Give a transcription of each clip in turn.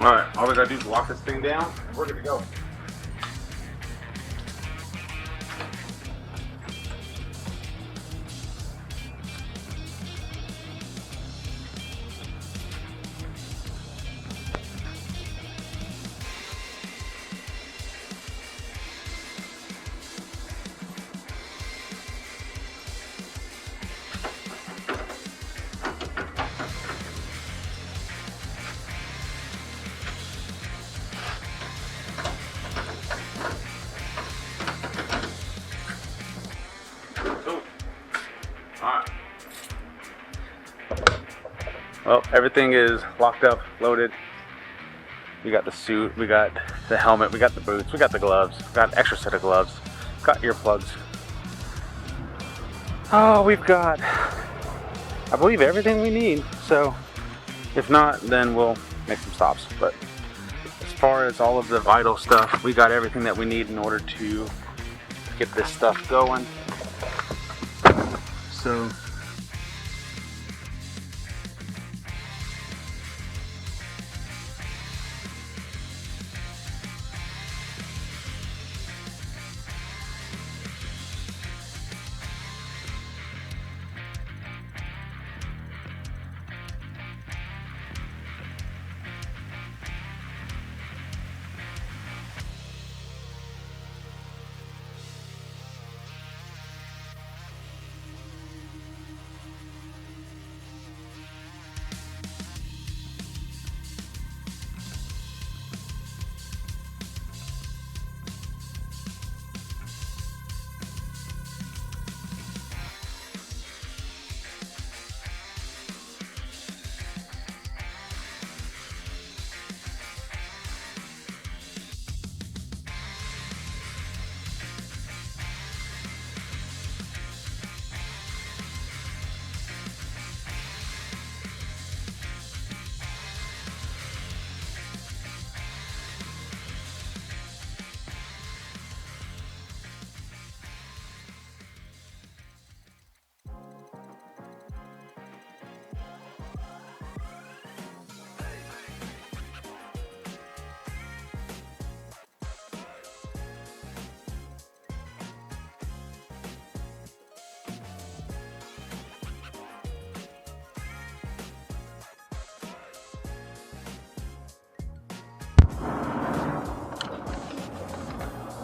Alright, all we gotta do is lock this thing down, and we're good to go. Well, everything is locked up, loaded. We got the suit, we got the helmet, we got the boots, we got the gloves, we got an extra set of gloves, got earplugs. Oh, we've got, I believe, everything we need. So if not, then we'll make some stops. But as far as all of the vital stuff, we got everything that we need in order to get this stuff going. So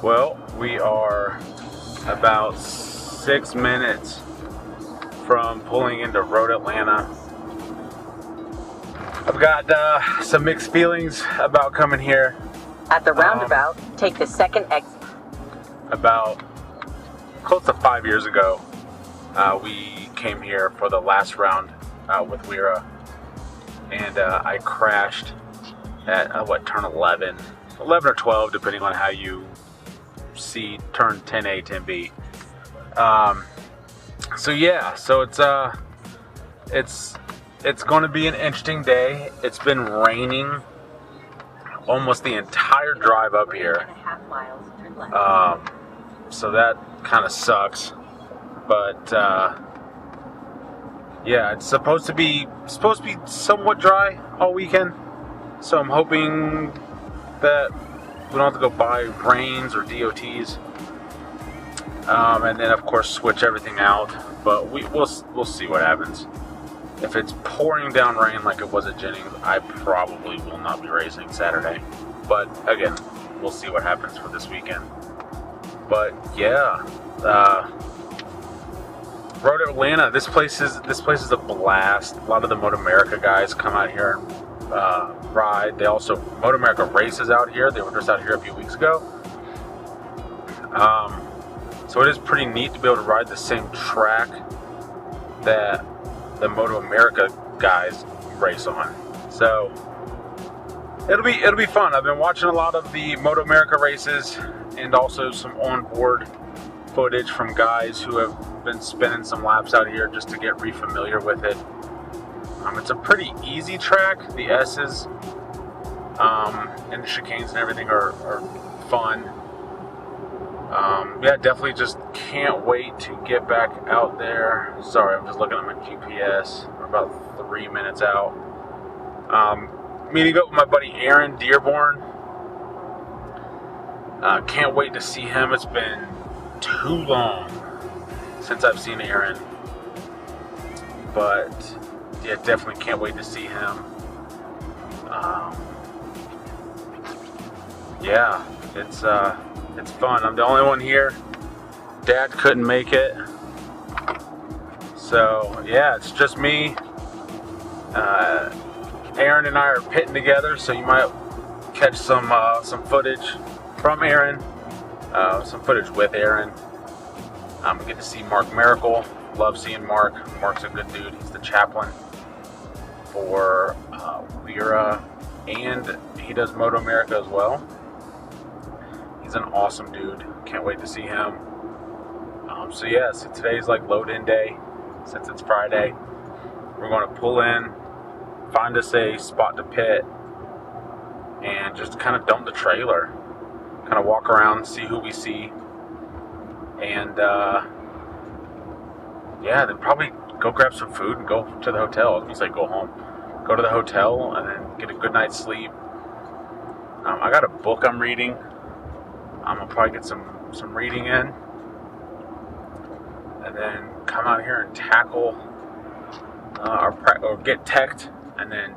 well, we are about 6 minutes from pulling into Road Atlanta. I've got some mixed feelings about coming here. At the roundabout, take the second exit. About close to 5 years ago, we came here for the last round with Weira, and I crashed at turn 11 or 12, depending on how you see turn 10A, 10B. It's going to be an interesting day. It's been raining almost the entire drive up here. So that kind of sucks. But yeah, it's supposed to be somewhat dry all weekend. So I'm hoping that we don't have to go buy rains or DOTs, and then of course switch everything out. But we'll see what happens. If it's pouring down rain like it was at Jennings, I probably will not be racing Saturday. But again, we'll see what happens for this weekend. But yeah, Road Atlanta. This place is a blast. A lot of the Moto America guys come out here and ride. They also Moto America races out here. They were just out here a few weeks ago. So it is pretty neat to be able to ride the same track that the Moto America guys race on. So it'll be fun. I've been watching a lot of the Moto America races and also some onboard footage from guys who have been spinning some laps out here just to get re-familiar with it. It's a pretty easy track. The S's and the chicanes and everything are fun. Yeah, definitely just can't wait to get back out there. Sorry, I'm just looking at my GPS. We're about 3 minutes out. meeting up with my buddy Aaron Dearborn. Can't wait to see him. It's been too long since I've seen Aaron. But yeah, definitely can't wait to see him. Yeah, it's fun. I'm the only one here. Dad couldn't make it. So yeah, it's just me. Aaron and I are pitting together, so you might catch some footage from Aaron, some footage with Aaron. We get to see Mark Miracle. Love seeing Mark. Mark's a good dude. He's the chaplain for Lyra, and he does Moto America as well. He's an awesome dude. Can't wait to see him. So yeah, so today's like load-in day since it's Friday. We're going to pull in, find us a spot to pit, and just kind of dump the trailer. Kind of walk around, see who we see, and yeah, then probably go grab some food and go to the hotel. I was gonna say go home. Go to the hotel and then get a good night's sleep. I got a book I'm reading. I'm gonna probably get some reading in, and then come out here and tackle or get teched, and then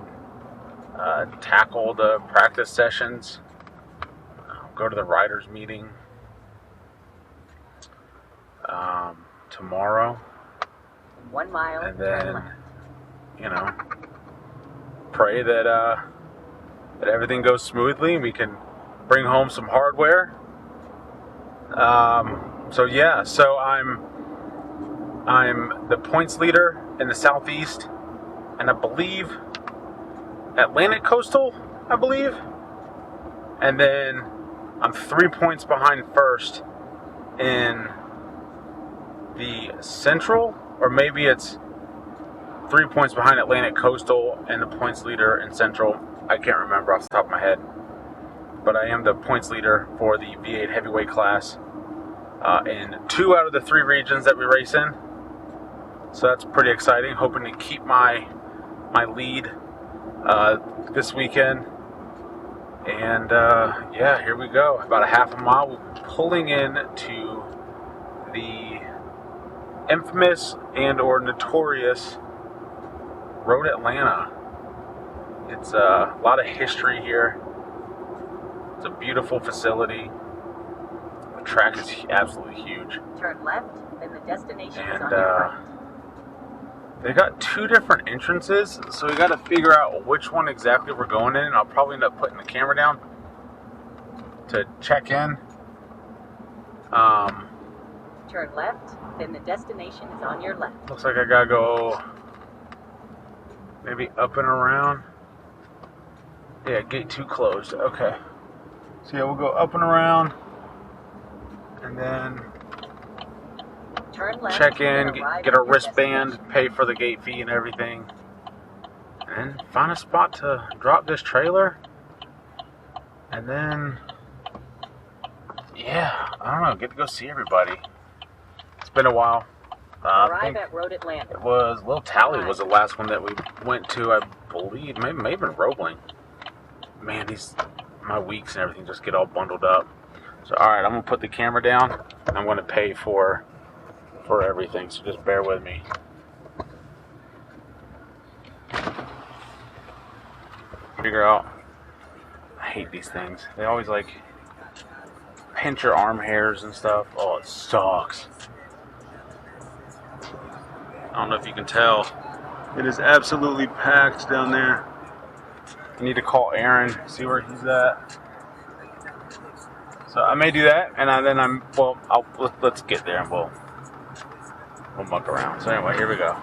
tackle the practice sessions. Go to the riders meeting tomorrow. 1 mile. And then, pray that everything goes smoothly and we can bring home some hardware. So yeah, so I'm the points leader in the Southeast, and I believe Atlantic Coastal, and then I'm 3 points behind first in the Central, or maybe it's 3 points behind Atlantic Coastal and the points leader in Central. I can't remember off the top of my head, but I am the points leader for the V8 heavyweight class in 2 out of the 3 regions that we race in. So that's pretty exciting. Hoping to keep my lead this weekend. And yeah, here we go. About a half a mile. We're pulling in to the infamous and or notorious Road Atlanta. It's a lot of history here. It's a beautiful facility. The track is absolutely huge. Turn left, and the destination is on And your right. they got 2 different entrances, so we got to figure out which one exactly we're going in. And I'll probably end up putting the camera down to check in. Turn left, then the destination is on your left. Looks like I gotta go maybe up and around. Yeah, gate 2 closed. Okay. So yeah, we'll go up and around, and then Turn left, check in, then arrive get at a your wristband, destination. pay for the gate fee and everything, and find a spot to drop this trailer. And then, yeah, I don't know, get to go see everybody. It's been a while. I Arrive think at Road Atlanta. it was Little Tally was the last one that we went to, I believe. Maybe even Roebling. Man, my weeks and everything just get all bundled up. So alright, I'm gonna put the camera down. I'm gonna pay for everything, so just bear with me. Figure out. I hate these things. They always like pinch your arm hairs and stuff. Oh, it sucks. I don't know if you can tell. It is absolutely packed down there. I need to call Aaron, see where he's at. So I may do that, and let's get there and we'll muck around. So anyway, here we go.